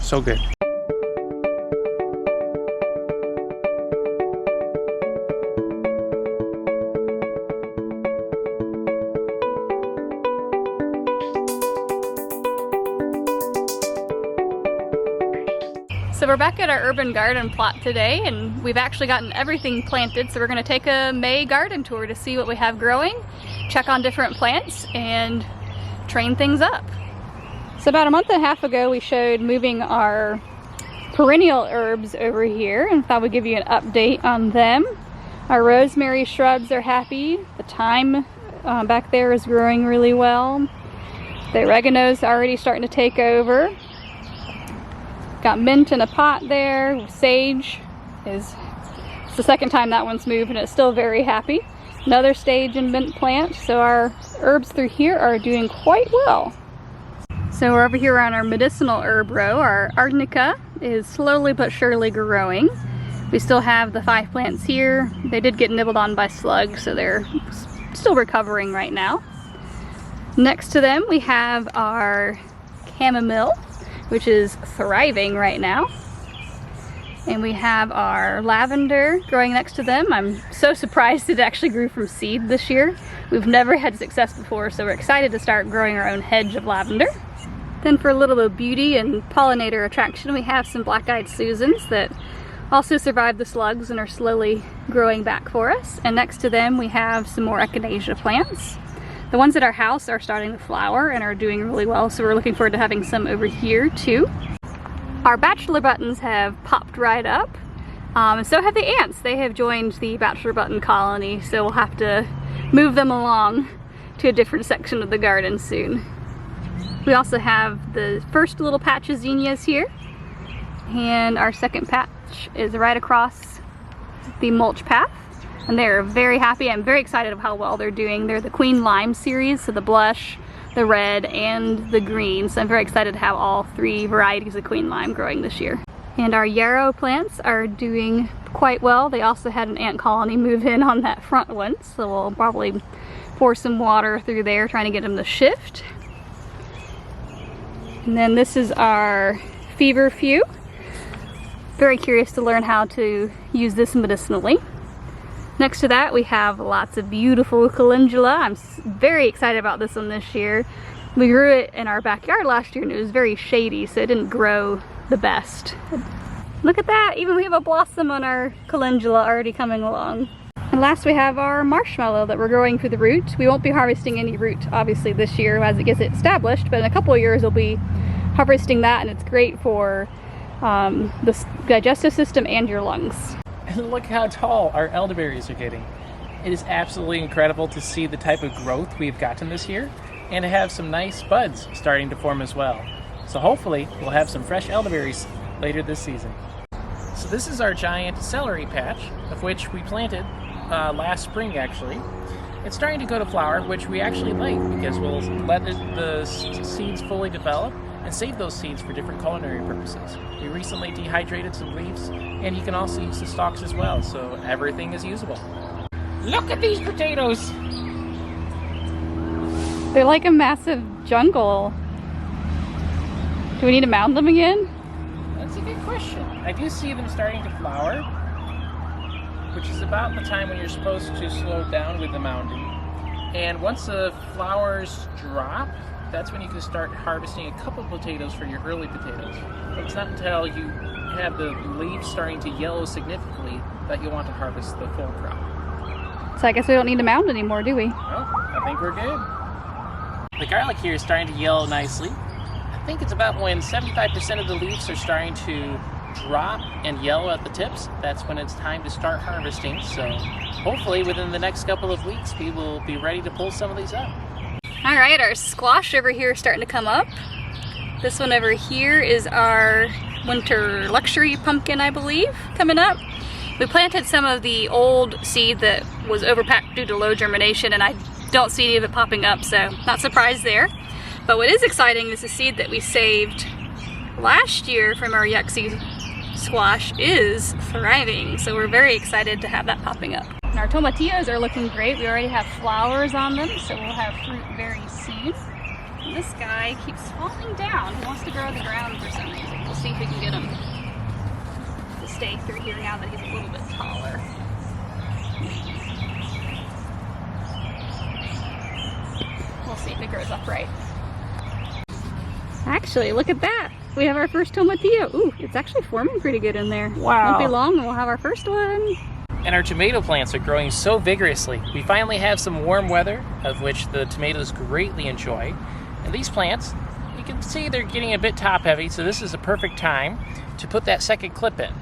So good. So we're back at our urban garden plot today, and we've actually gotten everything planted. So we're gonna take a May garden tour to see what we have growing, check on different plants, and train things up. So about a month and a half ago, we showed moving our perennial herbs over here, and thought we'd give you an update on them. Our rosemary shrubs are happy. The thyme back there is growing really well. The oregano's already starting to take over. Got mint in a pot there. Sage it's the second time that one's moved, and it's still very happy. Another sage and mint plant. So our herbs through here are doing quite well. So we're over here on our medicinal herb row. Our arnica is slowly but surely growing. We still have the 5 plants here. They did get nibbled on by slugs, so they're still recovering right now. Next to them we have our chamomile, which is thriving right now. And we have our lavender growing next to them. I'm so surprised it actually grew from seed this year. We've never had success before, so we're excited to start growing our own hedge of lavender. Then for a little bit of beauty and pollinator attraction, we have some black-eyed Susans that also survived the slugs and are slowly growing back for us. And next to them we have some more echinacea plants. The ones at our house are starting to flower and are doing really well, so we're looking forward to having some over here too. Our bachelor buttons have popped right up, and so have the ants. They have joined the bachelor button colony, so we'll have to move them along to a different section of the garden soon. We also have the first little patch of zinnias here, and our second patch is right across the mulch path. And they're very happy. I'm very excited of how well they're doing. They're the Queen Lime series, so the blush, the red, and the green. So I'm very excited to have all 3 varieties of Queen Lime growing this year. And our yarrow plants are doing quite well. They also had an ant colony move in on that front one, so we'll probably pour some water through there trying to get them to shift. And then this is our feverfew. Very curious to learn how to use this medicinally. Next to that we have lots of beautiful calendula. I'm very excited about this one this year. We grew it in our backyard last year and it was very shady, so it didn't grow the best. Look at that, even we have a blossom on our calendula already coming along. And last we have our marshmallow that we're growing through the root. We won't be harvesting any root obviously this year as it gets established, but in a couple of years we'll be harvesting that, and it's great for the digestive system and your lungs. And look how tall our elderberries are getting. It is absolutely incredible to see the type of growth we've gotten this year, and to have some nice buds starting to form as well. So hopefully we'll have some fresh elderberries later this season. So this is our giant celery patch, of which we planted last spring actually. It's starting to go to flower, which we actually like because we'll let the seeds fully develop and save those seeds for different culinary purposes. We recently dehydrated some leaves, and you can also use the stalks as well, so everything is usable. Look at these potatoes! They're like a massive jungle. Do we need to mound them again? That's a good question. I do see them starting to flower, which is about the time when you're supposed to slow down with the mounding. And once the flowers drop, that's when you can start harvesting a couple potatoes for your early potatoes. But it's not until you have the leaves starting to yellow significantly that you want to harvest the full crop. So I guess we don't need to mound anymore, do we? No, I think we're good. The garlic here is starting to yellow nicely. I think it's about when 75% of the leaves are starting to drop and yellow at the tips. That's when it's time to start harvesting. So hopefully within the next couple of weeks we will be ready to pull some of these up. All right, our squash over here is starting to come up. This one over here is our winter luxury pumpkin, I believe, coming up. We planted some of the old seed that was overpacked due to low germination, and I don't see any of it popping up, so not surprised there. But what is exciting is the seed that we saved last year from our Yuxie squash is thriving, so we're very excited to have that popping up. And our tomatillos are looking great. We already have flowers on them, so we'll have fruit very soon. This guy keeps falling down. He wants to grow the ground for some reason. We'll see if we can get him to stay through here now that he's a little bit taller. We'll see if it grows upright. Actually, look at that. We have our first tomatillo. Ooh, it's actually forming pretty good in there. Wow. Won't be long and we'll have our first one. And our tomato plants are growing so vigorously. We finally have some warm weather, of which the tomatoes greatly enjoy. And these plants, you can see they're getting a bit top heavy, so this is a perfect time to put that second clip in.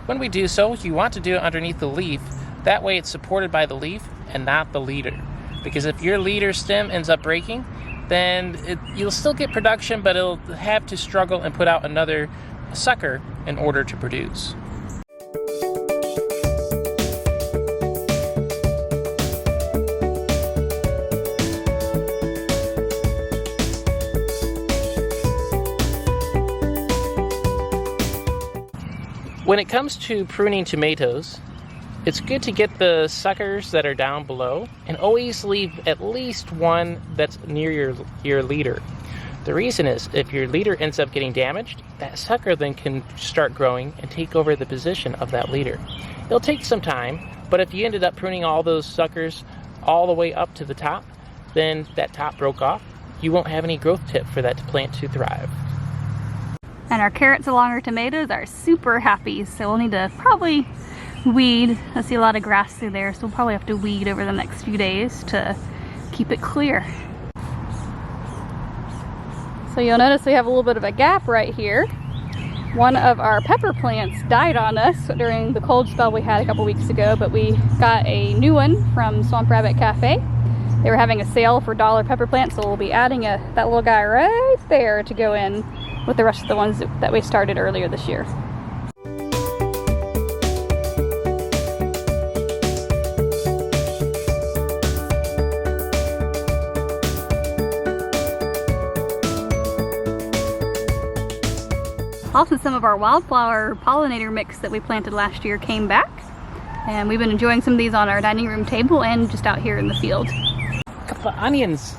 When we do so, you want to do it underneath the leaf. That way it's supported by the leaf and not the leader. Because if your leader stem ends up breaking, then you'll still get production, but it'll have to struggle and put out another sucker in order to produce. When it comes to pruning tomatoes, it's good to get the suckers that are down below and always leave at least one that's near your leader. The reason is if your leader ends up getting damaged, that sucker then can start growing and take over the position of that leader. It'll take some time, but if you ended up pruning all those suckers all the way up to the top, then that top broke off. You won't have any growth tip for that plant to thrive. And our carrots along our tomatoes are super happy, so we'll need to probably weed. I see a lot of grass through there, so we'll probably have to weed over the next few days to keep it clear. So you'll notice we have a little bit of a gap right here. One of our pepper plants died on us during the cold spell we had a couple weeks ago, but we got a new one from Swamp Rabbit Cafe. They were having a sale for $1 pepper plants, so we'll be adding that little guy right there to go in with the rest of the ones that we started earlier this year. Also, some of our wildflower pollinator mix that we planted last year came back, and we've been enjoying some of these on our dining room table and just out here in the field. A couple of onions.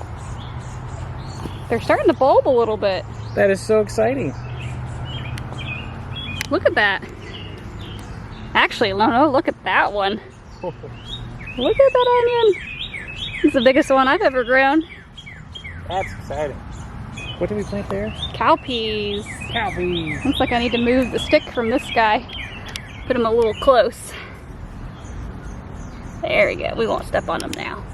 They're starting to bulb a little bit. That is so exciting. Look at that. Actually, no, look at that one. Look at that onion. It's the biggest one I've ever grown. That's exciting. What did we plant there? Cowpeas. Cowpeas. Looks like I need to move the stick from this guy. Put him a little close. There we go. We won't step on him now.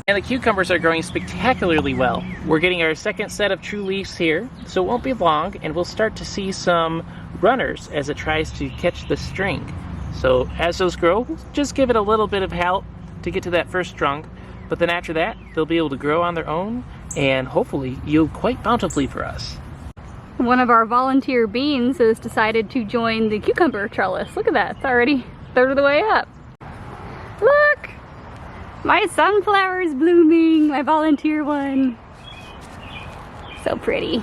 And the cucumbers are growing spectacularly well. We're getting our second set of true leaves here, so it won't be long, and we'll start to see some runners as it tries to catch the string. So as those grow, just give it a little bit of help to get to that first trunk, but then after that, they'll be able to grow on their own and hopefully yield quite bountifully for us. One of our volunteer beans has decided to join the cucumber trellis. Look at that, it's already a third of the way up. Look! My sunflower is blooming, my volunteer one. So pretty.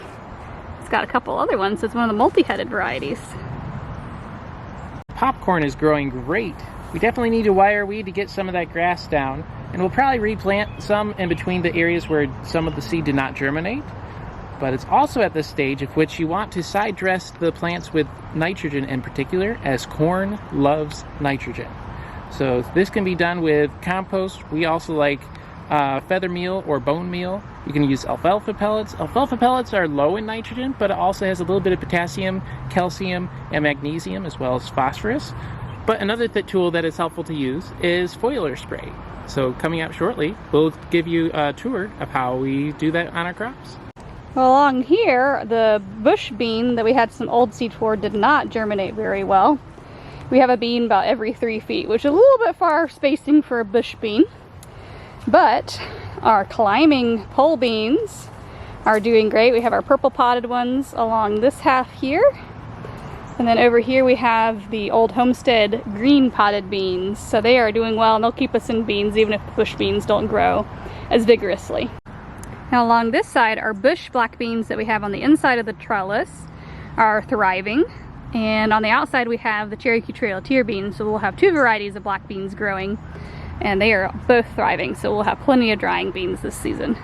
It's got a couple other ones, so it's one of the multi-headed varieties. Popcorn is growing great. We definitely need to wire weed to get some of that grass down, and we'll probably replant some in between the areas where some of the seed did not germinate. But it's also at this stage of which you want to side dress the plants with nitrogen in particular, as corn loves nitrogen. So this can be done with compost. We also like feather meal or bone meal. You can use alfalfa pellets. Alfalfa pellets are low in nitrogen, but it also has a little bit of potassium, calcium, and magnesium, as well as phosphorus. But another tool that is helpful to use is foliar spray. So coming up shortly, we'll give you a tour of how we do that on our crops. Well, along here, the bush bean that we had some old seed for did not germinate very well. We have a bean about every 3 feet, which is a little bit far spacing for a bush bean. But our climbing pole beans are doing great. We have our purple potted ones along this half here. And then over here we have the old homestead green potted beans. So they are doing well, and they'll keep us in beans even if the bush beans don't grow as vigorously. Now along this side, our bush black beans that we have on the inside of the trellis are thriving. And on the outside we have the Cherokee Trail tier beans, so we'll have 2 varieties of black beans growing, and they are both thriving, so we'll have plenty of drying beans this season.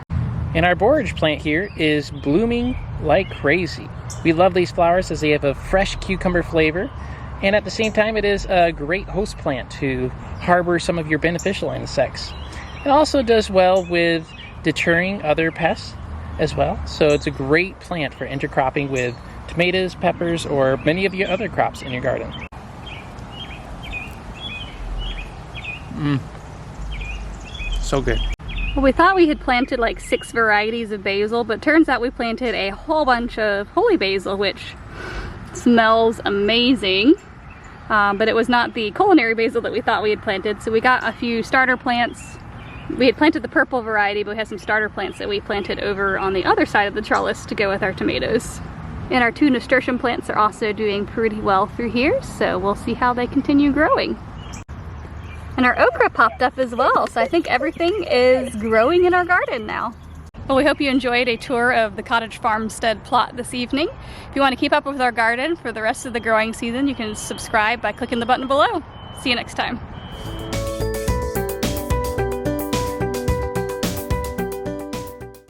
And our borage plant here is blooming like crazy. We love these flowers as they have a fresh cucumber flavor, and at the same time it is a great host plant to harbor some of your beneficial insects. It also does well with deterring other pests as well, so it's a great plant for intercropping with tomatoes, peppers, or many of your other crops in your garden. So good. Well, we thought we had planted like 6 varieties of basil, but turns out we planted a whole bunch of holy basil, which smells amazing. But it was not the culinary basil that we thought we had planted, so we got a few starter plants. We had planted the purple variety, but we had some starter plants that we planted over on the other side of the trellis to go with our tomatoes. And our 2 nasturtium plants are also doing pretty well through here, so we'll see how they continue growing. And our okra popped up as well, so I think everything is growing in our garden now. Well, we hope you enjoyed a tour of the cottage farmstead plot this evening. If you want to keep up with our garden for the rest of the growing season, you can subscribe by clicking the button below. See you next time.